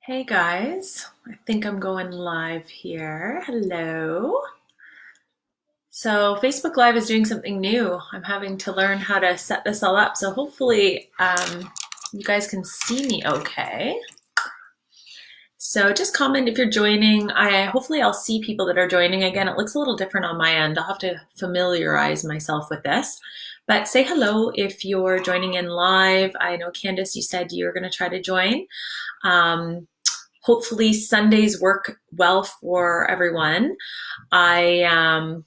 Hey guys, I think I'm going live here. Hello. So, Facebook Live is doing something new. I'm having to learn how to set this all up. So, hopefully, you guys can see me okay. So, just comment if you're joining. Hopefully I'll see people that are joining. Again, it looks a little different on my end. I'll have to familiarize myself with this. But say hello if you're joining in live. I know Candace, you said you were going to try to join. Hopefully Sundays work well for everyone. I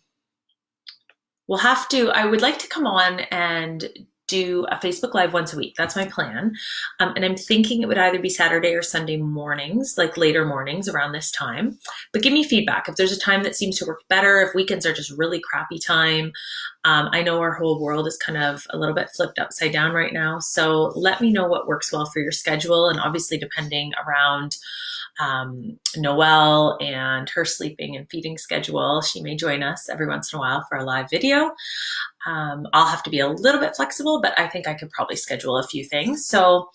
would like to come on and do a Facebook Live once a week. That's my plan. And I'm thinking it would either be Saturday or Sunday mornings, like later mornings around this time. But give me feedback. If there's a time that seems to work better, if weekends are just really crappy time. I know our whole world is kind of a little bit flipped upside down right now. So let me know what works well for your schedule. And obviously depending around Noelle and her sleeping and feeding schedule. She may join us every once in a while for a live video. I'll have to be a little bit flexible, but I think I could probably schedule a few things. So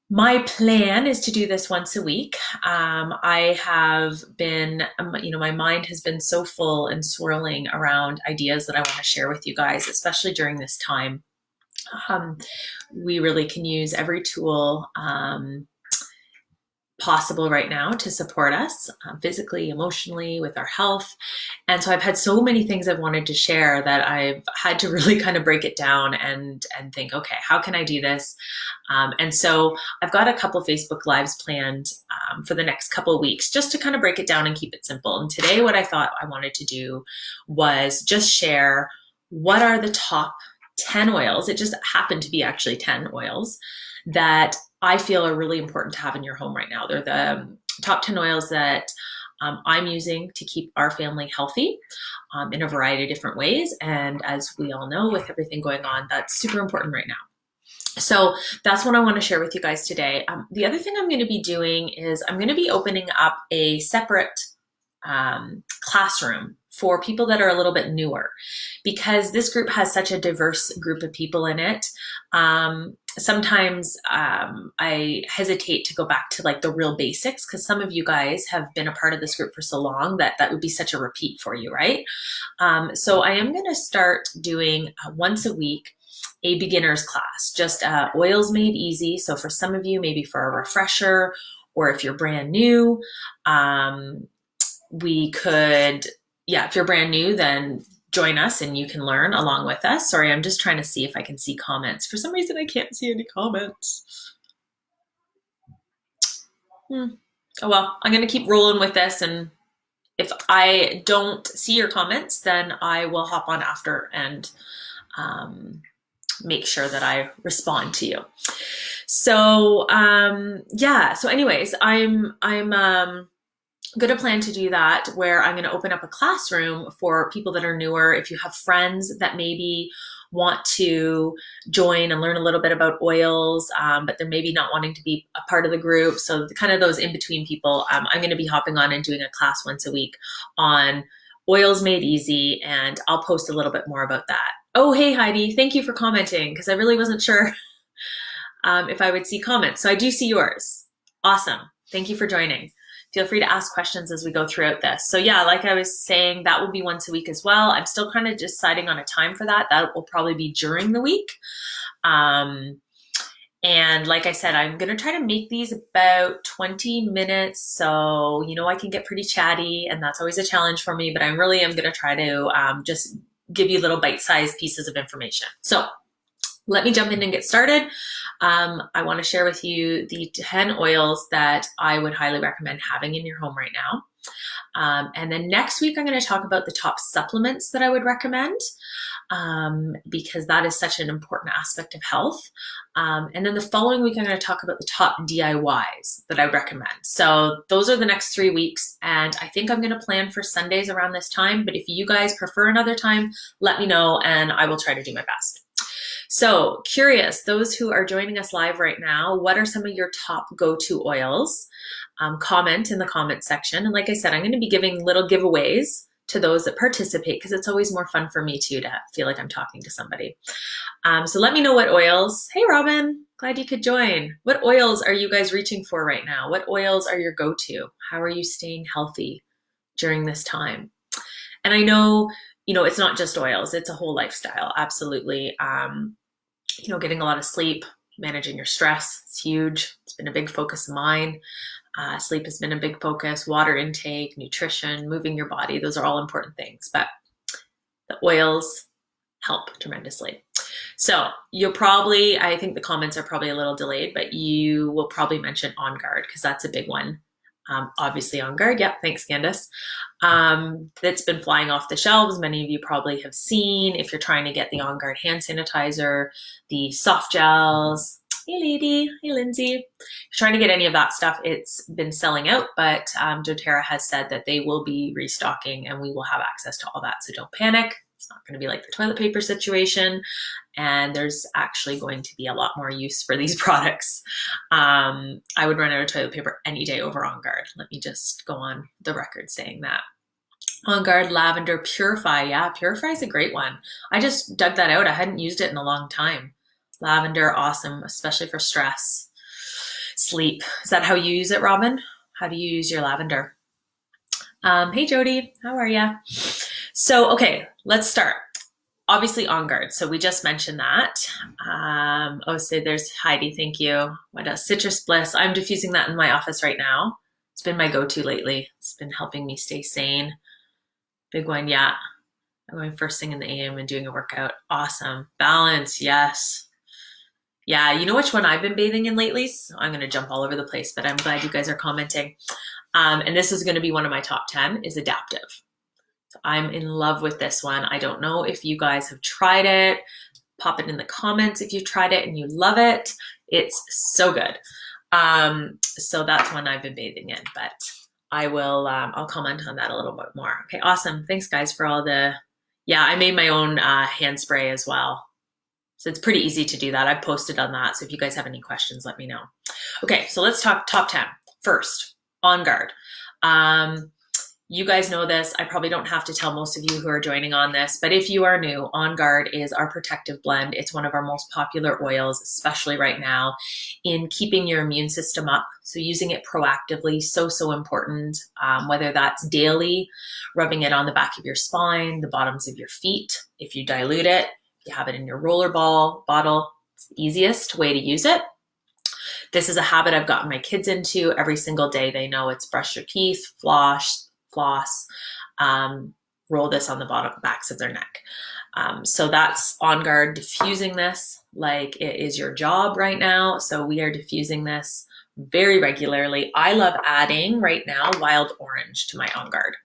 my plan is to do this once a week. I have been, my mind has been so full and swirling around ideas that I want to share with you guys, especially during this time. We really can use every tool possible right now to support us physically, emotionally, with our health. And so I've had so many things I've wanted to share that I've had to really kind of break it down and think, okay, how can I do this? And so I've got a couple of Facebook Lives planned for the next couple of weeks, just to kind of break it down and keep it simple. And today what I thought I wanted to do was just share what are the top 10 oils. It just happened to be actually 10 oils that I feel are really important to have in your home right now. They're the top 10 oils that I'm using to keep our family healthy in a variety of different ways. And as we all know, with everything going on, that's super important right now. So that's what I want to share with you guys today. The other thing I'm going to be doing is I'm going to be opening up a separate classroom for people that are a little bit newer, because this group has such a diverse group of people in it. Sometimes I hesitate to go back to like the real basics, because some of you guys have been a part of this group for so long that that would be such a repeat for you, right? So I am going to start doing once a week a beginner's class, just oils made easy. So for some of you, maybe for a refresher, or if you're brand new, if you're brand new, then join us and you can learn along with us. Sorry, I'm just trying to see if I can see comments. For some reason, I can't see any comments. Oh well, I'm going to keep rolling with this. And if I don't see your comments, then I will hop on after and make sure that I respond to you. So so anyways, I'm going to plan to do that, where I'm going to open up a classroom for people that are newer. If you have friends that maybe want to join and learn a little bit about oils, but they're maybe not wanting to be a part of the group. So kind of those in-between people, I'm going to be hopping on and doing a class once a week on oils made easy, and I'll post a little bit more about that. Oh, hey, Heidi, thank you for commenting, because I really wasn't sure if I would see comments. So I do see yours. Awesome. Thank you for joining. Feel free to ask questions as we go throughout this. So yeah, like I was saying, that will be once a week as well. I'm still kind of deciding on a time for that. That will probably be during the week. And like I said, I'm going to try to make these about 20 minutes. So, I can get pretty chatty, and that's always a challenge for me, but I really am going to try to just give you little bite-sized pieces of information. So let me jump in and get started. I want to share with you the 10 oils that I would highly recommend having in your home right now. And then next week, I'm going to talk about the top supplements that I would recommend, because that is such an important aspect of health. And then the following week, I'm going to talk about the top DIYs that I recommend. So those are the next 3 weeks. And I think I'm going to plan for Sundays around this time. But if you guys prefer another time, let me know and I will try to do my best. So curious, those who are joining us live right now, what are some of your top go-to oils? Comment in the comment section. And like I said, I'm going to be giving little giveaways to those that participate, because it's always more fun for me too to feel like I'm talking to somebody. So let me know what oils. Hey, Robin, glad you could join. What oils are you guys reaching for right now? What oils are your go-to? How are you staying healthy during this time? And I know, it's not just oils, it's a whole lifestyle. Absolutely. Getting a lot of sleep, managing your stress, it's huge. It's been a big focus of mine. Sleep has been a big focus, water intake, nutrition, moving your body. Those are all important things, but the oils help tremendously. So I think the comments are probably a little delayed, but you will probably mention On Guard because that's a big one. Obviously On Guard. Yep. Thanks, Candace. That's been flying off the shelves. Many of you probably have seen if you're trying to get the On Guard hand sanitizer, the soft gels. Hey, lady. Hey, Lindsay. If you're trying to get any of that stuff, it's been selling out, but Doterra has said that they will be restocking and we will have access to all that. So don't panic. It's not going to be like the toilet paper situation. And there's actually going to be a lot more use for these products. I would run out of toilet paper any day over On Guard. Let me just go on the record saying that. On Guard Lavender Purify. Yeah, Purify is a great one. I just dug that out. I hadn't used it in a long time. Lavender, awesome, especially for stress, sleep. Is that how you use it, Robin? How do you use your lavender? Hey, Jody, how are ya? So, okay, let's start. Obviously On Guard. So we just mentioned that. So there's Heidi. Thank you. What else? Citrus Bliss. I'm diffusing that in my office right now. It's been my go-to lately. It's been helping me stay sane. Big one. Yeah. I'm going first thing in the AM and doing a workout. Awesome. Balance. Yes. Yeah. You know which one I've been bathing in lately? So I'm going to jump all over the place, but I'm glad you guys are commenting. And this is going to be one of my top 10 is Adaptive. So I'm in love with this one. I don't know if you guys have tried it. Pop it in the comments if you've tried it and you love it. It's so good. So that's one I've been bathing in, but I will, I'll comment on that a little bit more. Okay, awesome. Thanks guys for all I made my own hand spray as well. So it's pretty easy to do that. I've posted on that. So if you guys have any questions, let me know. Okay, so let's talk top 10. First, On Guard. You guys know this. I probably don't have to tell most of you who are joining on this, but if you are new, On Guard is our protective blend. It's one of our most popular oils, especially right now, in keeping your immune system up. So using it proactively, so important, whether that's daily, rubbing it on the back of your spine, the bottoms of your feet. If you dilute it, you have it in your rollerball bottle. It's the easiest way to use it. This is a habit I've gotten my kids into every single day. They know it's brush your teeth, floss, roll this on the backs of their neck. So that's On Guard diffusing this like it is your job right now. So we are diffusing this very regularly. I love adding right now wild orange to my On Guard.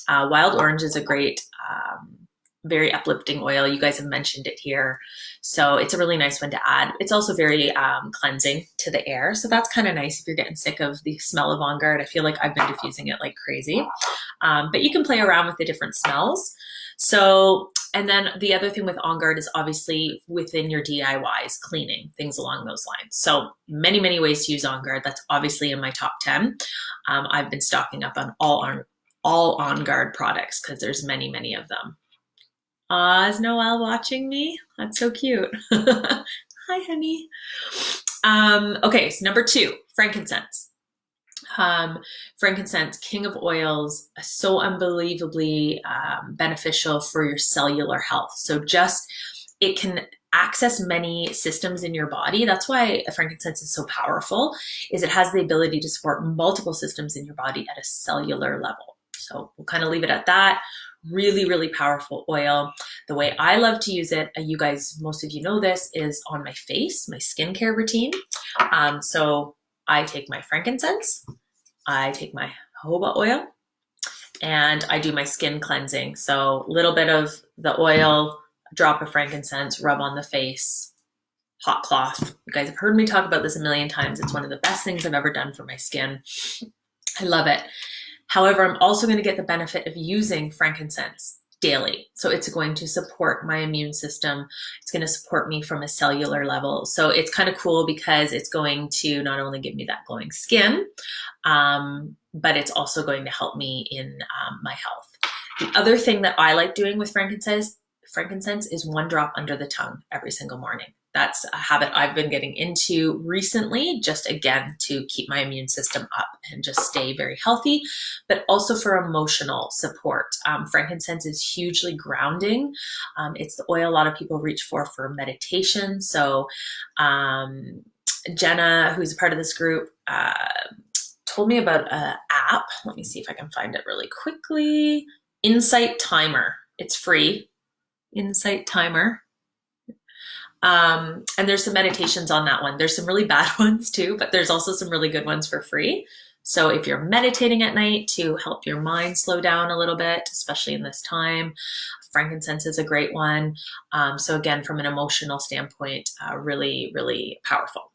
Wild orange is a great, very uplifting oil. You guys have mentioned it here. So it's a really nice one to add. It's also very cleansing to the air. So that's kind of nice if you're getting sick of the smell of On Guard. I feel like I've been diffusing it like crazy. But you can play around with the different smells. So, and then the other thing with On Guard is obviously within your DIYs, cleaning, things along those lines. So many ways to use On Guard. That's obviously in my top 10. I've been stocking up on all On Guard products because there's many of them. Is Noelle watching me? That's so cute. Hi, honey. Okay, so number 2, frankincense. Frankincense, king of oils, so unbelievably beneficial for your cellular health. So it can access many systems in your body. That's why frankincense is so powerful, is it has the ability to support multiple systems in your body at a cellular level. So we'll kind of leave it at that. Really powerful oil. The way I love to use it, you guys, most of you know this, is on my face, my skincare routine. So I take my frankincense, I take my jojoba oil, and I do my skin cleansing. So a little bit of the oil, a drop of frankincense, rub on the face, hot cloth. You guys have heard me talk about this a million times. It's one of the best things I've ever done for my skin. I love it. However, I'm also going to get the benefit of using frankincense daily. So it's going to support my immune system. It's going to support me from a cellular level. So it's kind of cool because it's going to not only give me that glowing skin, but it's also going to help me in my health. The other thing that I like doing with frankincense is 1 drop under the tongue every single morning. That's a habit I've been getting into recently, just again to keep my immune system up and just stay very healthy, but also for emotional support. Frankincense is hugely grounding. It's the oil a lot of people reach for meditation. So Jenna, who's a part of this group, told me about an app. Let me see if I can find it really quickly. Insight Timer. It's free. Insight Timer. And there's some meditations on that one. There's some really bad ones too, but there's also some really good ones for free. So if you're meditating at night to help your mind slow down a little bit, especially in this time, frankincense is a great one. So again, from an emotional standpoint, really, really powerful.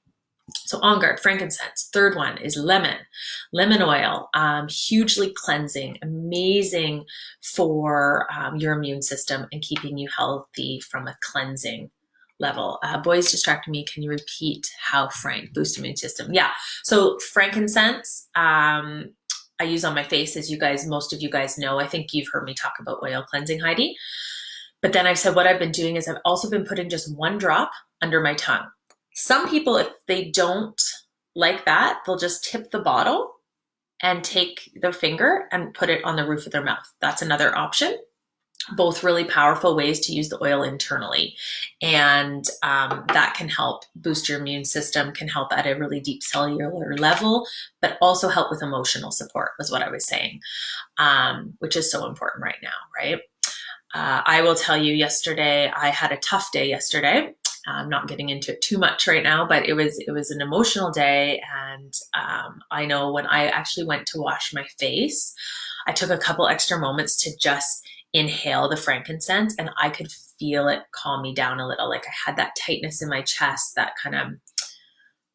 So On Guard, frankincense. Third one is lemon oil, hugely cleansing, amazing for your immune system and keeping you healthy from a cleansing level. Boys distracted me. Can you repeat how frank boost immune system? Yeah. So frankincense, I use on my face, as most of you guys know. I think you've heard me talk about oil cleansing, Heidi. But then I've said what I've been doing is I've also been putting just 1 drop under my tongue. Some people, if they don't like that, they'll just tip the bottle and take their finger and put it on the roof of their mouth. That's another option. Both really powerful ways to use the oil internally. And that can help boost your immune system, can help at a really deep cellular level, but also help with emotional support, was what I was saying, which is so important right now, right? I will tell you, yesterday, I had a tough day yesterday. I'm not getting into it too much right now, but it was an emotional day. And I know when I actually went to wash my face, I took a couple extra moments to just inhale the frankincense, and I could feel it calm me down a little. Like I had that tightness in my chest, that kind of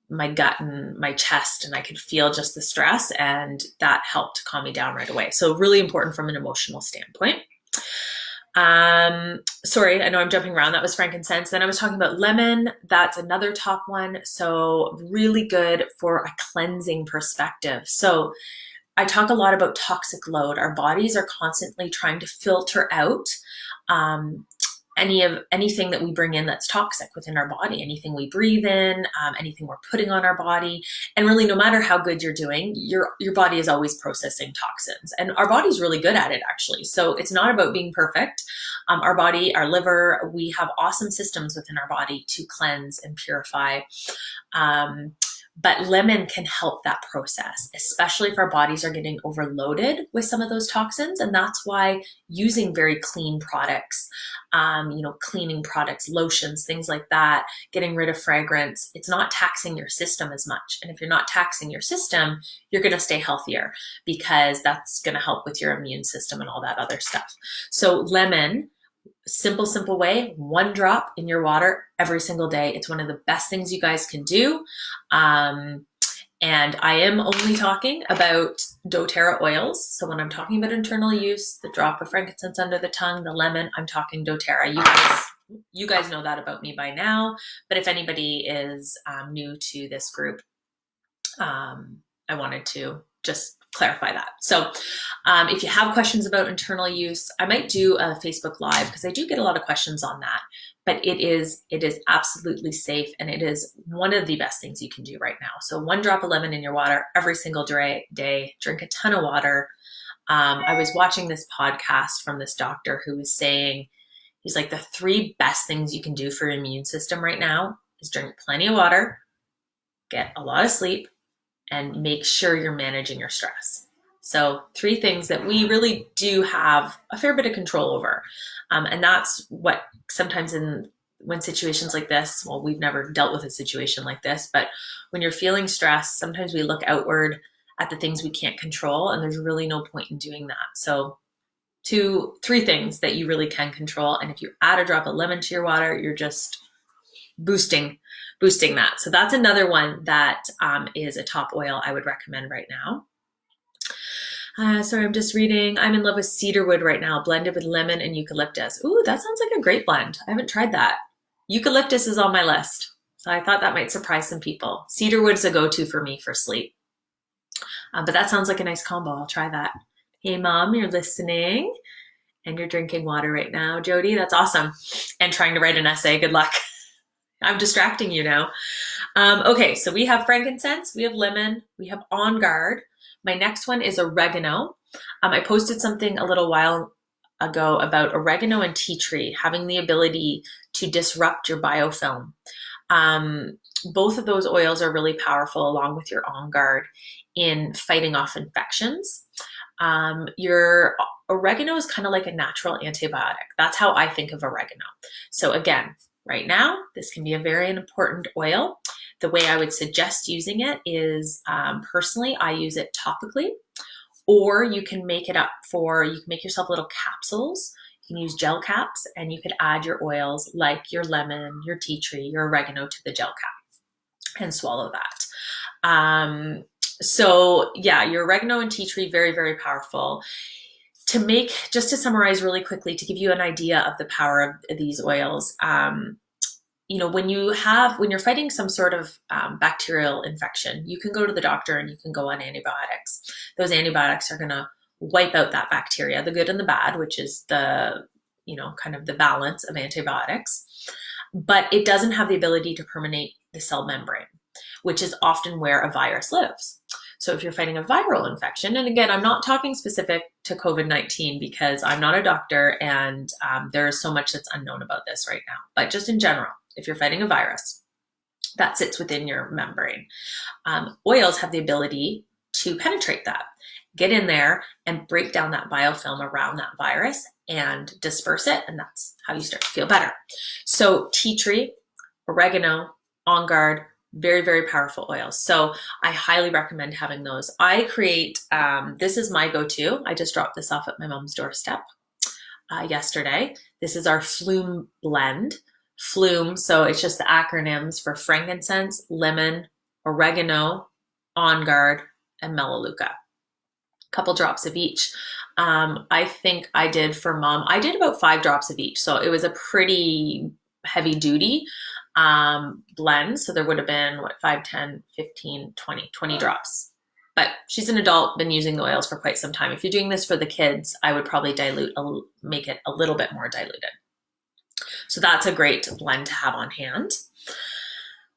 my gut and my chest, and I could feel just the stress, and that helped calm me down right away. So really important from an emotional standpoint. Sorry, I know I'm jumping around. That was frankincense. Then I was talking about lemon. That's another top one. So really good for a cleansing perspective. So I talk a lot about toxic load. Our bodies are constantly trying to filter out anything that we bring in that's toxic within our body, anything we breathe in, anything we're putting on our body. And really, no matter how good you're doing, your body is always processing toxins. And our body's really good at it, actually. So it's not about being perfect. Our body, our liver, we have awesome systems within our body to cleanse and purify. But lemon can help that process, especially if our bodies are getting overloaded with some of those toxins. And that's why using very clean products, cleaning products, lotions, things like that, getting rid of fragrance, it's not taxing your system as much. And if you're not taxing your system, you're going to stay healthier, because that's going to help with your immune system and all that other stuff. So lemon, simple way, 1 drop in your water every single day. It's one of the best things you guys can do. And I am only talking about doTERRA oils. So when I'm talking about internal use, the drop of frankincense under the tongue, the lemon, I'm talking doTERRA. You guys know that about me by now. But if anybody is new to this group, I wanted to just clarify that. So if you have questions about internal use, I might do a Facebook Live, because I do get a lot of questions on that. But it is absolutely safe, and it is one of the best things you can do right now. So 1 drop of lemon in your water every single day. Drink a ton of water. I was watching this podcast from this doctor who was saying, he's like, the 3 best things you can do for your immune system right now is drink plenty of water, get a lot of sleep, and make sure you're managing your stress. So 3 things that we really do have a fair bit of control over. And that's what sometimes when situations like this, well, we've never dealt with a situation like this, but when you're feeling stressed, sometimes we look outward at the things we can't control, and there's really no point in doing that. So 3 things that you really can control. And if you add a drop of lemon to your water, you're just boosting that. So that's another one that is a top oil I would recommend right now. Sorry, I'm just reading. I'm in love with cedarwood right now, blended with lemon and eucalyptus. Ooh, that sounds like a great blend. I haven't tried that. Eucalyptus is on my list, so I thought that might surprise some people. Cedarwood is a go-to for me for sleep. But that sounds like a nice combo. I'll try that. Hey, Mom, you're listening. And you're drinking water right now, Jody. That's awesome. And trying to write an essay. Good luck. I'm distracting you now. Okay, so we have frankincense, we have lemon, we have On Guard. My next one is oregano. I posted something a little while ago about oregano and tea tree having the ability to disrupt your biofilm. Both of those oils are really powerful along with your On Guard in fighting off infections. Your oregano is kind of like a natural antibiotic. That's how I think of oregano. So again, right now, this can be a very important oil. The way I would suggest using it is, personally, I use it topically, or you can make it up you can make yourself little capsules. You can use gel caps, and you could add your oils like your lemon, your tea tree, your oregano to the gel cap and swallow that. So yeah, your oregano and tea tree, very, very powerful. Just to summarize really quickly, to give you an idea of the power of these oils, when you're fighting some sort of bacterial infection, you can go to the doctor and you can go on antibiotics. Those antibiotics are going to wipe out that bacteria, the good and the bad, which is the, kind of the balance of antibiotics. But it doesn't have the ability to permeate the cell membrane, which is often where a virus lives. So if you're fighting a viral infection, and again, I'm not talking specific to COVID-19 because I'm not a doctor and there is so much that's unknown about this right now, but just in general, if you're fighting a virus that sits within your membrane, oils have the ability to penetrate that, get in there and break down that biofilm around that virus and disperse it. And that's how you start to feel better. So tea tree, oregano, On Guard, very, very powerful oils. So I highly recommend having those. I create, this is my go-to. I just dropped this off at my mom's doorstep yesterday. This is our Flume blend. Flume, so it's just the acronyms for frankincense, lemon, oregano, On Guard, and melaleuca. A couple drops of each. I think I did for mom, I did about 5 drops of each. So it was a pretty heavy duty blend. So there would have been 5, 10, 15, 20 drops. But she's an adult, been using the oils for quite some time. If you're doing this for the kids, I would probably make it a little bit more diluted. So that's a great blend to have on hand.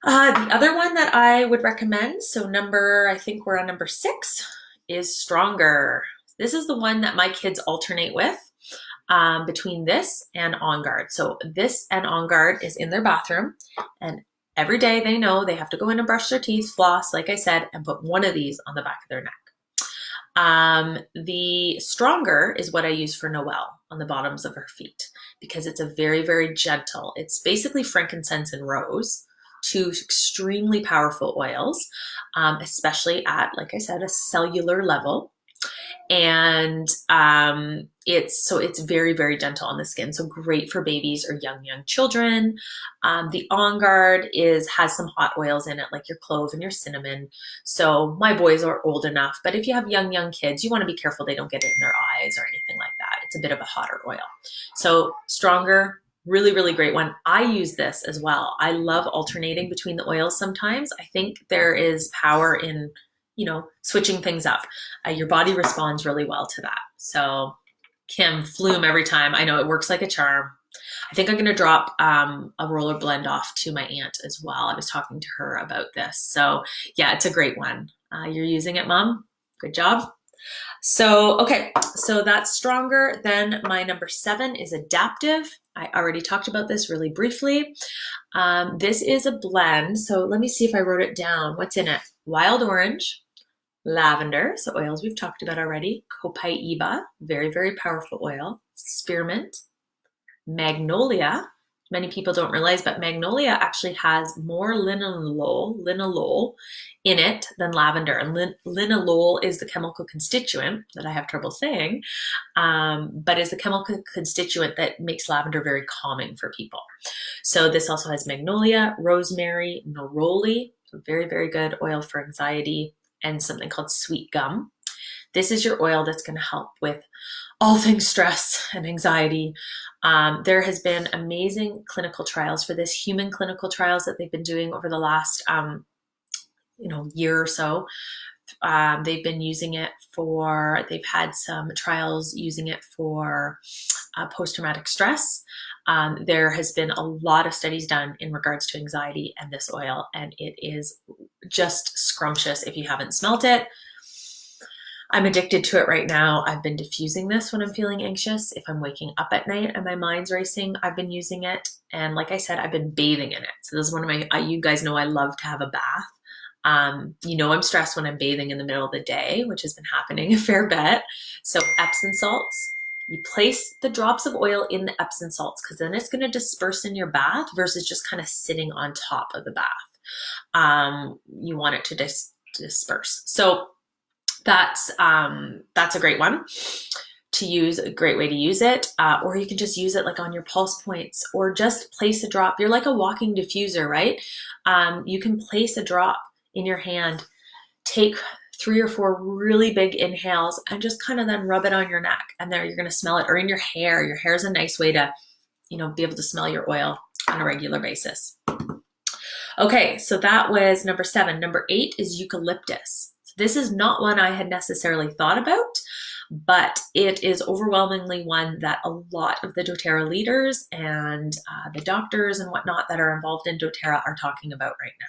The other one that I would recommend, I think we're on number 6, is Stronger. This is the one that my kids alternate with between this and On Guard. So this and On Guard is in their bathroom, and every day they know they have to go in and brush their teeth, floss, like I said, and put one of these on the back of their neck. The Stronger is what I use for Noelle on the bottoms of her feet because it's a very, very gentle. It's basically frankincense and rose, 2 extremely powerful oils, especially at, like I said, a cellular level. And it's very, very gentle on the skin. So great for babies or young children. The On Guard has some hot oils in it, like your clove and your cinnamon. So my boys are old enough, but if you have young kids, you want to be careful they don't get it in their eyes or anything like that. It's a bit of a hotter oil. So Stronger, really, really great one. I use this as well. I love alternating between the oils sometimes. I think there is power in switching things up. Your body responds really well to that. So Kim, Flume every time. I know it works like a charm. I think I'm going to drop a roller blend off to my aunt as well. I was talking to her about this. So yeah, it's a great one. You're using it, Mom? Good job. So, okay, so that's Stronger. Then my number 7 is Adaptive. I already talked about this really briefly. This is a blend. So let me see if I wrote it down. What's in it? Wild orange, lavender, so oils we've talked about already, copaiba, very, very powerful oil, spearmint, magnolia. Many people don't realize, but magnolia actually has more linalool in it than lavender. And linalool is the chemical constituent that I have trouble saying, but is the chemical constituent that makes lavender very calming for people. So this also has magnolia, rosemary, neroli, so very, very good oil for anxiety, and something called sweet gum. This is your oil that's going to help with all things stress and anxiety. There has been amazing clinical trials for this, human clinical trials that they've been doing over the last year or so They've been using it for, they've had some trials using it for post-traumatic stress. There has been a lot of studies done in regards to anxiety and this oil, and it is just scrumptious if you haven't smelt it. I'm addicted to it right now. I've been diffusing this when I'm feeling anxious. If I'm waking up at night and my mind's racing, I've been using it. And like I said, I've been bathing in it. So this is one of my, you guys know I love to have a bath. You know I'm stressed when I'm bathing in the middle of the day, which has been happening a fair bit. So Epsom salts, you place the drops of oil in the Epsom salts because then it's going to disperse in your bath versus just kind of sitting on top of the bath. You want it to disperse. So that's a great one to use, a great way to use it. Or you can just use it like on your pulse points or just place a drop. You're like a walking diffuser, right? You can place a drop in your hand, take 3 or 4 really big inhales and just kind of then rub it on your neck, and there you're going to smell it, or in your hair. Your hair is a nice way to, be able to smell your oil on a regular basis. Okay, so that was number 7. Number 8 is eucalyptus. This is not one I had necessarily thought about, but it is overwhelmingly one that a lot of the doTERRA leaders and the doctors and whatnot that are involved in doTERRA are talking about right now.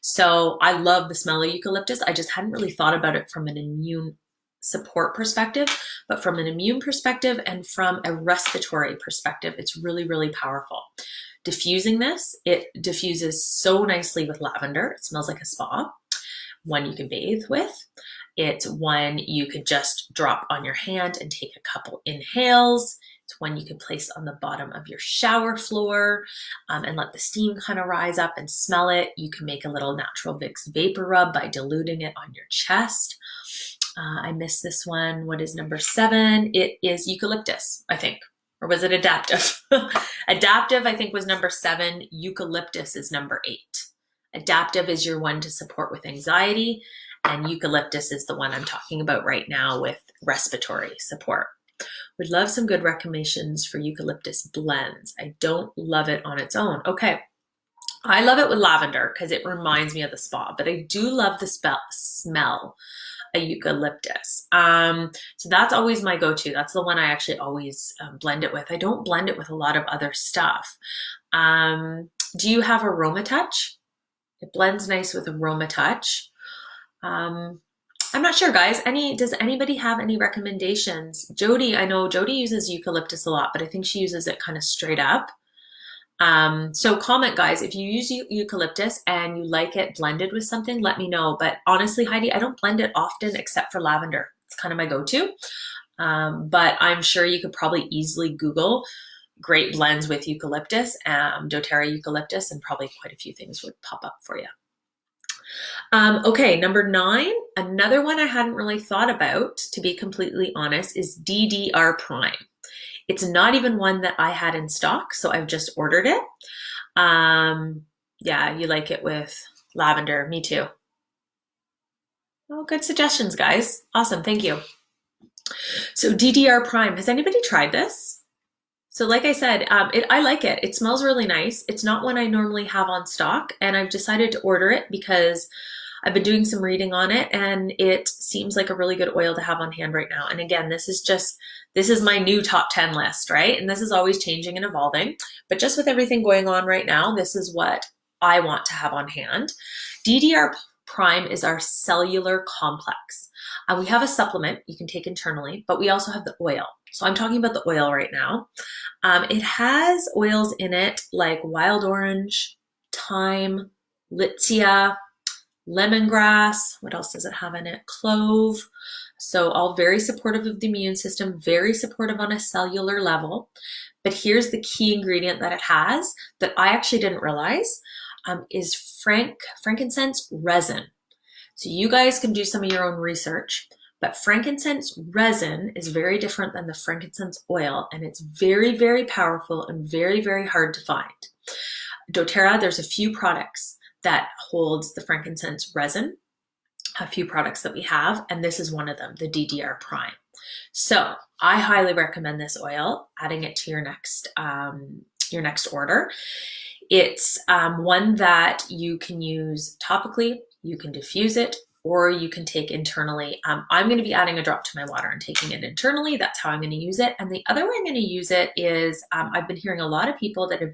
So I love the smell of eucalyptus. I just hadn't really thought about it from an immune support perspective, but from an immune perspective and from a respiratory perspective, it's really, really powerful. Diffusing this, it diffuses so nicely with lavender. It smells like a spa. One you can bathe with. It's one you could just drop on your hand and take a couple inhales. It's one you can place on the bottom of your shower floor and let the steam kind of rise up and smell it. You can make a little natural Vicks vapor rub by diluting it on your chest. I missed this one. What is number 7? It is eucalyptus, I think. Or was it adaptive? Adaptive, I think, was number 7. Eucalyptus is number 8. Adaptive is your one to support with anxiety, and eucalyptus is the one I'm talking about right now with respiratory support. Would love some good recommendations for eucalyptus blends. I don't love it on its own. Okay, I love it with lavender because it reminds me of the spa, but I do love the smell of eucalyptus. So that's always my go-to. That's the one I actually always blend it with. I don't blend it with a lot of other stuff. Do you have Aroma Touch? It blends nice with Aroma Touch. I'm not sure, guys. Does anybody have any recommendations? Jody, I know Jody uses eucalyptus a lot, but I think she uses it kind of straight up. So comment, guys, if you use eucalyptus and you like it blended with something, let me know. But honestly, Heidi, I don't blend it often except for lavender. It's kind of my go-to. But I'm sure you could probably easily Google great blends with eucalyptus, doTERRA eucalyptus, and probably quite a few things would pop up for you. Okay, number 9, another one I hadn't really thought about, to be completely honest, is DDR Prime. It's not even one that I had in stock, so I've just ordered it. Yeah, you like it with lavender. Me too. Oh, good suggestions, guys. Awesome, thank you. So DDR Prime, has anybody tried this? So like I said, I like it. It smells really nice. It's not one I normally have on stock, and I've decided to order it because I've been doing some reading on it, and it seems like a really good oil to have on hand right now. And again, this is my new top 10 list, right? And this is always changing and evolving. But just with everything going on right now, this is what I want to have on hand. DDR Prime is our cellular complex. We have a supplement you can take internally, but we also have the oil. So I'm talking about the oil right now. It has oils in it like wild orange, thyme, litsea, lemongrass. What else does it have in it? Clove. So all very supportive of the immune system, very supportive on a cellular level. But here's the key ingredient that it has that I actually didn't realize is frankincense resin. So you guys can do some of your own research, but frankincense resin is very different than the frankincense oil, and it's very, very powerful and very, very hard to find. doTERRA, there's a few products that holds the frankincense resin, a few products that we have, and this is one of them, the DDR Prime. So I highly recommend this oil, adding it to your next order. It's one that you can use topically, you can diffuse it, or you can take internally. I'm going to be adding a drop to my water and taking it internally. That's how I'm going to use it. And the other way I'm going to use it is I've been hearing a lot of people that have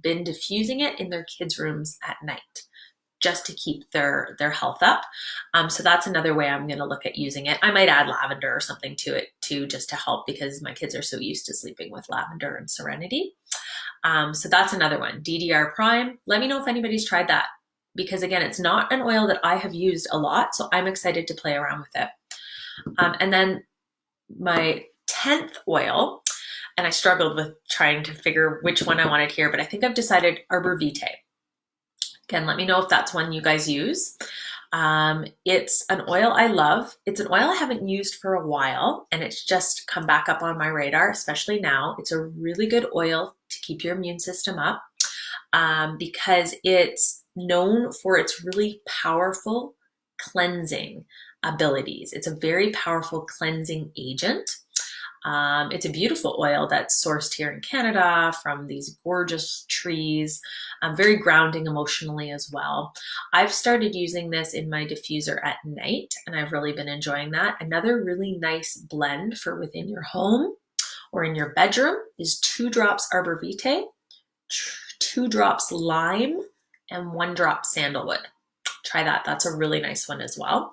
been diffusing it in their kids' rooms at night, just to keep their health up. So that's another way I'm going to look at using it. I might add lavender or something to it too, just to help, because my kids are so used to sleeping with lavender and serenity. So that's another one, DDR Prime. Let me know if anybody's tried that, because again, it's not an oil that I have used a lot, so I'm excited to play around with it. And then my 10th oil, and I struggled with trying to figure which one I wanted here, but I think I've decided Arbor Vitae. Again, let me know if that's one you guys use. It's an oil I love. It's an oil I haven't used for a while, and it's just come back up on my radar, especially now. It's a really good oil to keep your immune system up, because it's known for its really powerful cleansing abilities. It's a very powerful cleansing agent. It's a beautiful oil that's sourced here in Canada from these gorgeous trees, very grounding emotionally as well. I've started using this in my diffuser at night, and I've really been enjoying that. Another really nice blend for within your home or in your bedroom is 2 drops Arbor Vitae, 2 drops lime, and 1 drop sandalwood. Try that. That's a really nice one as well.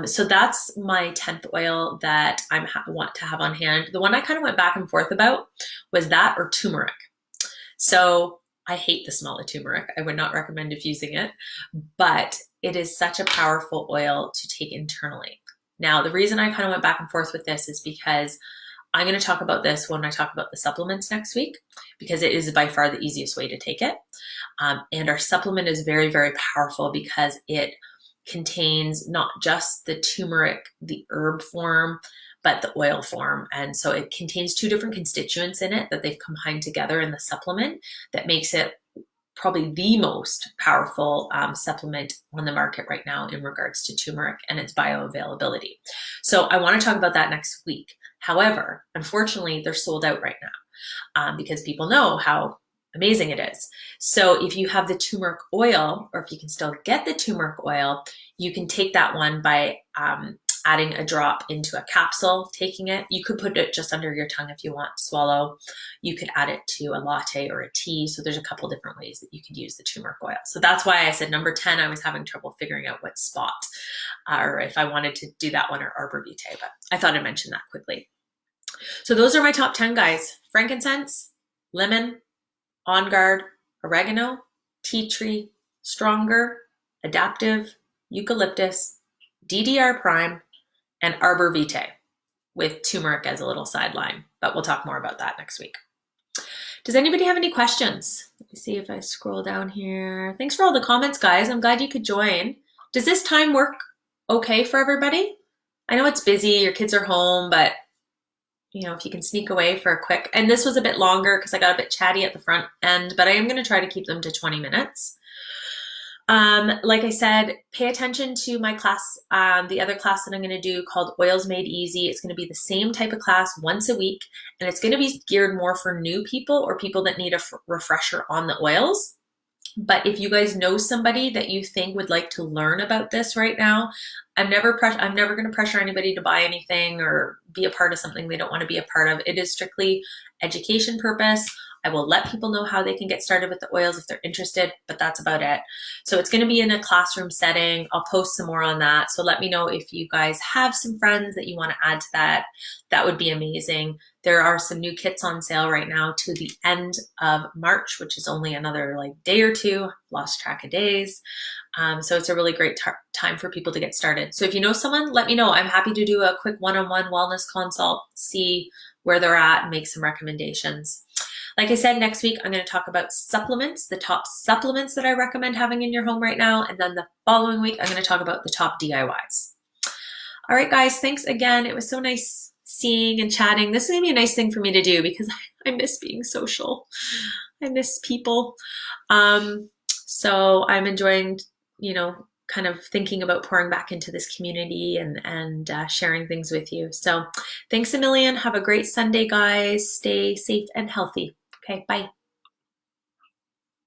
So that's my 10th oil that I want to have on hand. The one I kind of went back and forth about was that or turmeric. So I hate the smell of turmeric. I would not recommend diffusing it, but it is such a powerful oil to take internally. Now, the reason I kind of went back and forth with this is because I'm going to talk about this when I talk about the supplements next week, because it is by far the easiest way to take it. And our supplement is very, very powerful because it contains not just the turmeric, the herb form, but the oil form. And so it contains 2 different constituents in it that they've combined together in the supplement that makes it probably the most powerful supplement on the market right now in regards to turmeric and its bioavailability. So I want to talk about that next week. However, unfortunately, they're sold out right now because people know how amazing it is. So if you have the turmeric oil, or if you can still get the turmeric oil, you can take that one by adding a drop into a capsule, taking it. You could put it just under your tongue if you want, swallow. You could add it to a latte or a tea. So there's a couple different ways that you could use the turmeric oil. So that's why I said number 10, I was having trouble figuring out what spot or if I wanted to do that one or Arbor Vitae, but I thought I'd mention that quickly. So those are my top 10 guys: frankincense, lemon, On Guard, oregano, tea tree, stronger, adaptive, eucalyptus, DDR Prime, and Arbor Vitae, with turmeric as a little sideline. But we'll talk more about that next week. Does anybody have any questions? Let me see if I scroll down here. Thanks for all the comments, guys. I'm glad you could join. Does this time work okay for everybody? I know it's busy, your kids are home, but you know, if you can sneak away for a quick, and this was a bit longer because I got a bit chatty at the front end, but I am going to try to keep them to 20 minutes. Like I said, pay attention to my class, the other class that I'm going to do called Oils Made Easy. It's going to be the same type of class once a week, and it's going to be geared more for new people or people that need a refresher on the oils. But if you guys know somebody that you think would like to learn about this right now, I'm never going to pressure anybody to buy anything or be a part of something they don't want to be a part of. It is strictly education purpose. I will let people know how they can get started with the oils if they're interested, but that's about it. So it's going to be in a classroom setting. I'll post some more on that. So let me know if you guys have some friends that you want to add to that. That would be amazing. There are some new kits on sale right now to the end of March, which is only another day or two. Lost track of days. So it's a really great time for people to get started. So if you know someone, let me know. I'm happy to do a quick one-on-one wellness consult, see where they're at, and make some recommendations. Like I said, next week, I'm going to talk about supplements, the top supplements that I recommend having in your home right now. And then the following week, I'm going to talk about the top DIYs. All right, guys, thanks again. It was so nice seeing and chatting. This is going to be a nice thing for me to do because I miss being social. I miss people. So I'm enjoying, kind of thinking about pouring back into this community and sharing things with you. So thanks a million. Have a great Sunday, guys. Stay safe and healthy. Okay, bye.